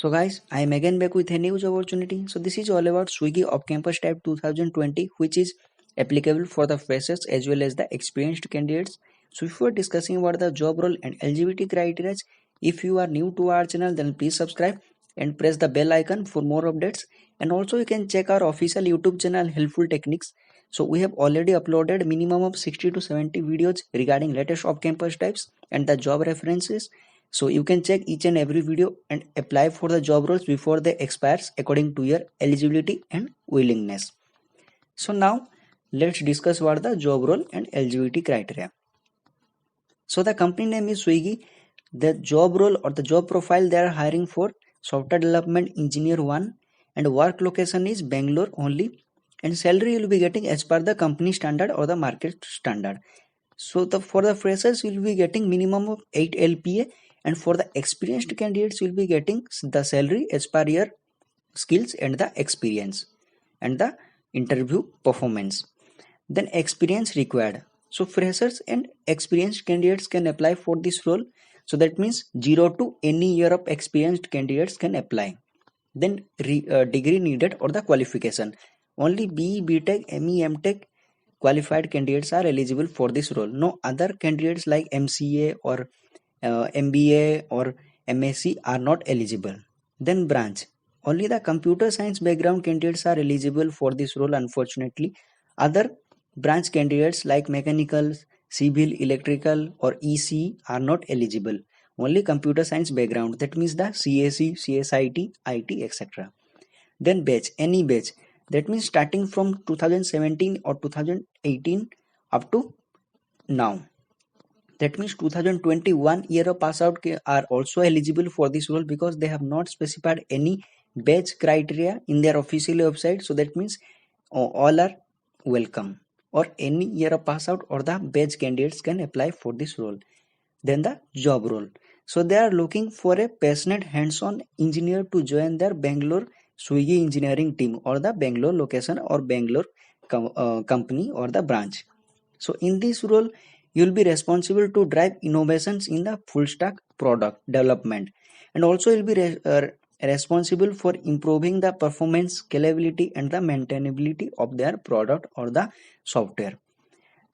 So guys, I am again back with a new job opportunity. So this is all about Swiggy Off Campus Type 2020, which is applicable for the freshers as well as the experienced candidates. So if we are discussing about the job role and eligibility criteria, if you are new to our channel, then please subscribe and press the bell icon for more updates. And also you can check our official YouTube channel Helpful Techniques. So we have already uploaded minimum of 60 to 70 videos regarding latest off campus types and the job references. So you can check each and every video and apply for the job roles before they expires according to your eligibility and willingness. So now let's discuss what the job role and eligibility criteria. So the company name is Swiggy. The job role or the job profile they are hiring for software development engineer 1 and work location is Bangalore only, and salary you will be getting as per the company standard or the market standard. So for the freshers you will be getting minimum of 8 LPA, and for the experienced candidates you will be getting the salary as per your skills and the experience and the interview performance. Then experience required. So freshers and experienced candidates can apply for this role. So that means 0 to any year of experienced candidates can apply. Then degree needed or the qualification. Only BE, BTech, ME, MTech qualified candidates are eligible for this role. No other candidates like MCA or MBA or MSc are not eligible. Then branch. Only the computer science background candidates are eligible for this role, unfortunately. Other branch candidates like mechanical, civil, electrical or EC are not eligible. Only computer science background, that means the CSE, CSIT, IT, etc. Then batch, any batch, that means starting from 2017 or 2018 up to now. That means 2021 year of pass out are also eligible for this role because they have not specified any batch criteria in their official website. So that means all are welcome, or any year of pass out or the batch candidates can apply for this role. Then the job role. So they are looking for a passionate hands-on engineer to join their Bangalore Swiggy engineering team or the Bangalore location or Bangalore company or the branch. So in this role, you will be responsible to drive innovations in the full stack product development, and also you'll be responsible for improving the performance, scalability and the maintainability of their product or the software.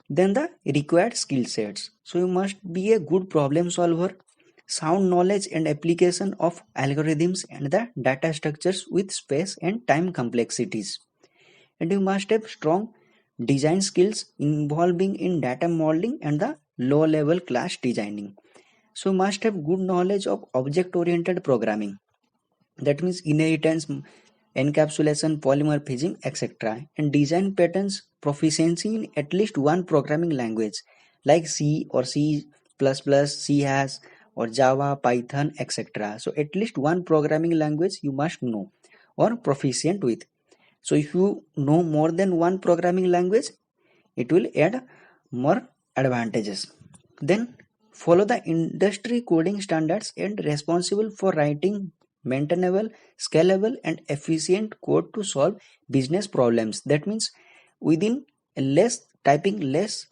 Then the required skill sets. So you must be a good problem solver, sound knowledge and application of algorithms and the data structures with space and time complexities. And you must have strong design skills involving in data modeling and the low level class designing. So must have good knowledge of object oriented programming, that means inheritance, encapsulation, polymorphism, etc. And design patterns proficiency in at least one programming language like C or C++, C hash or Java, Python, etc. So at least one programming language you must know or proficient with. So if you know more than one programming language, it will add more advantages. Then follow the industry coding standards and responsible for writing maintainable, scalable and efficient code to solve business problems. That means within less typing less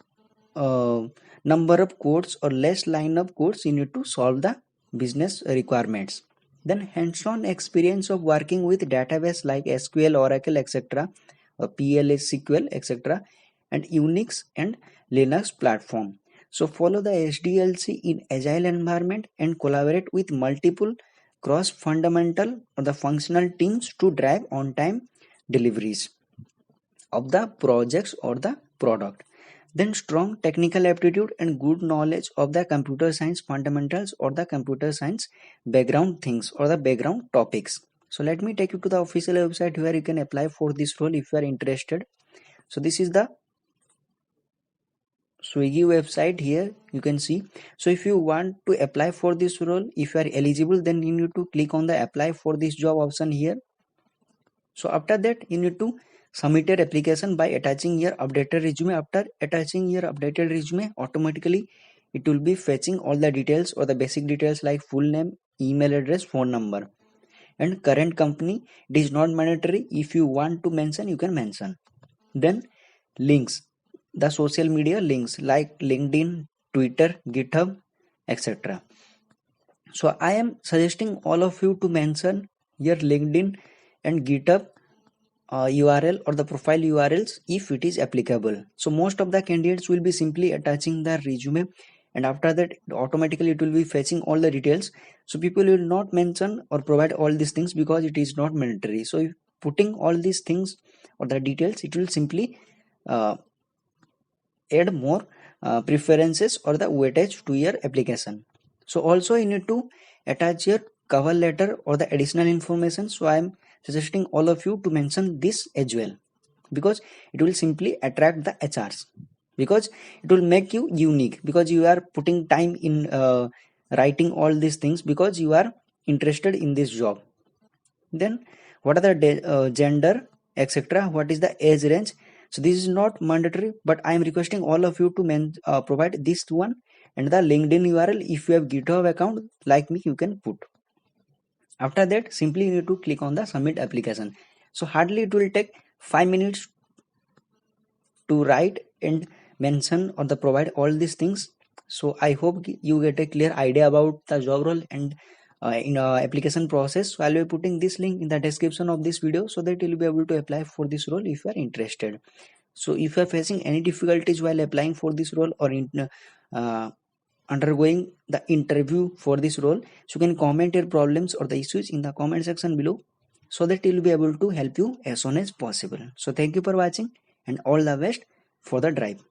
number of codes or less line of codes, you need to solve the business requirements. Then hands-on experience of working with database like SQL, Oracle, etc., or PLS, SQL, etc., and Unix and Linux platform. So follow the SDLC in agile environment and collaborate with multiple cross fundamental or the functional teams to drive on-time deliveries of the projects or the product. Then strong technical aptitude and good knowledge of the computer science fundamentals or the computer science background things or the background topics. So let me take you to the official website where you can apply for this role if you are interested. So this is the Swiggy website. Here you can see. So if you want to apply for this role, if you are eligible, then you need to click on the apply for this job option here. So after that you need to submit your application by attaching your updated resume. After attaching your updated resume, automatically it will be fetching all the details or the basic details like full name, email address, phone number and current company. It is not mandatory. If you want to mention, you can mention. Then links, the social media links like LinkedIn, Twitter, GitHub, etc. So I am suggesting all of you to mention your LinkedIn and GitHub URL or the profile URLs if it is applicable. So most of the candidates will be simply attaching their resume, and after that automatically it will be fetching all the details. So people will not mention or provide all these things because it is not mandatory. So if putting all these things or the details, it will simply uh, add more preferences or the weightage to your application. So also you need to attach your cover letter or the additional information. So I am suggesting all of you to mention this as well, because it will simply attract the HRs, because it will make you unique, because you are putting time in writing all these things because you are interested in this job. Then what are the gender, etc., what is the age range. So this is not mandatory, but I am requesting all of you to provide this one, and the LinkedIn URL. If you have GitHub account like me, you can put. After that, simply you need to click on the submit application. So hardly it will take 5 minutes to write and mention or the provide all these things. So I hope you get a clear idea about the job role and in application process. So I'll be putting this link in the description of this video so that you'll be able to apply for this role if you are interested. So if you are facing any difficulties while applying for this role or uh, undergoing the interview for this role, so you can comment your problems or the issues in the comment section below so that we'll be able to help you as soon as possible. So thank you for watching and all the best for the drive.